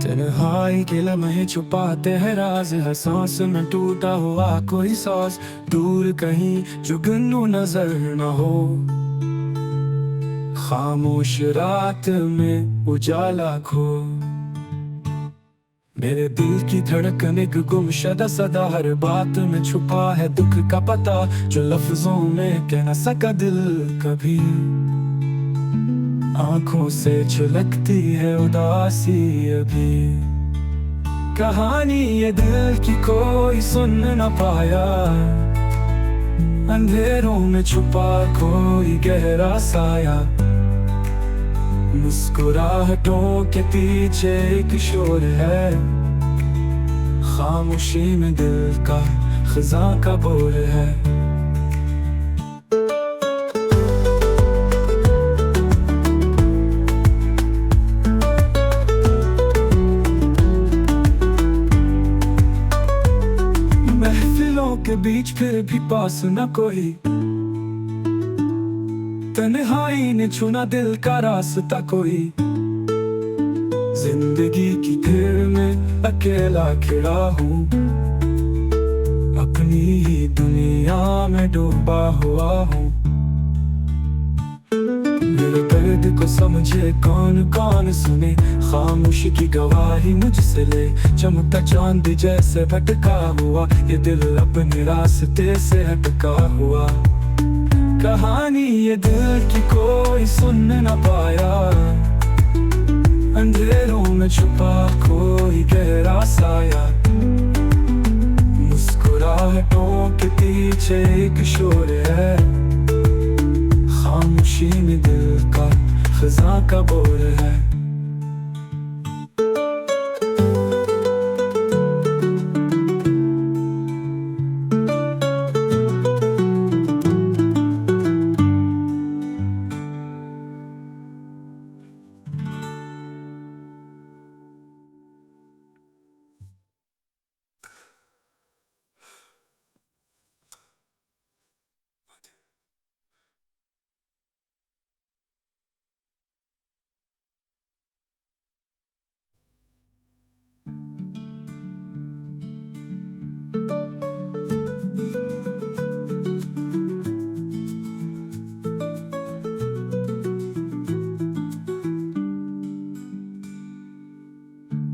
तन्हाई के लम्हे छुपाते हैं राज, है सांस में टूटा हुआ कोई सांस। दूर कहीं जुगनू नजर न हो, खामोश रात में उजाला खो। मेरे दिल की धड़कन एक गुमशुदा सदा, हर बात में छुपा है दुख का पता, जो लफ्जों में कह न सका दिल कभी। आंखों से छलकती है उदासी अभी, कहानी ये दिल की कोई सुन न पाया। अंधेरों में छुपा कोई गहरा साया, मुस्कुराहटों के पीछे एक शोर है। खामोशी में दिल का खज़ां का बोल है। महफिलों के बीच फिर भी पास न कोई, तन्हाई ने चुना दिल का रास्ता कोई। जिंदगी की भीड़ में अकेला खड़ा हूँ, अपनी ही दुनिया में डूबा हुआ हूँ। मेरे दर्द को समझे कौन कौन सुने, खामोशी की गवाही मुझसे ले। चमकता चांद जैसे भटका हुआ, ये दिल अपने रास्ते से हटका हुआ। कहानी ये दिल की कोई सुन न पाया, अंधेरों में छुपा कोई गहरा साया। मुस्कुराहटों के पीछे एक शोर है, खामोशी में दिल का खज़ां का बोल है।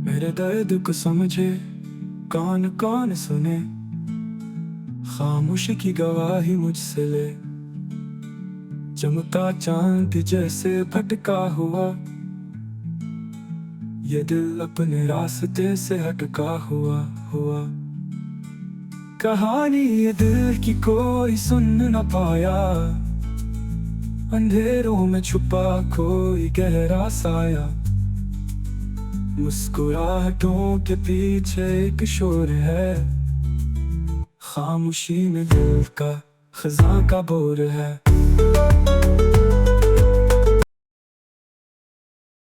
मेरे दर्द को समझे कौन कौन सुने, खामोशी की गवाही मुझसे ले। चमकता चांद जैसे भटका हुआ, ये दिल अपने रास्ते से हटका हुआ। कहानी ये दिल की कोई सुन न पाया, अंधेरों में छुपा कोई गहरा साया। मुस्कुराहटों के पीछे एक शोर है, खामोशी में दिल का खज़ां का बोल है।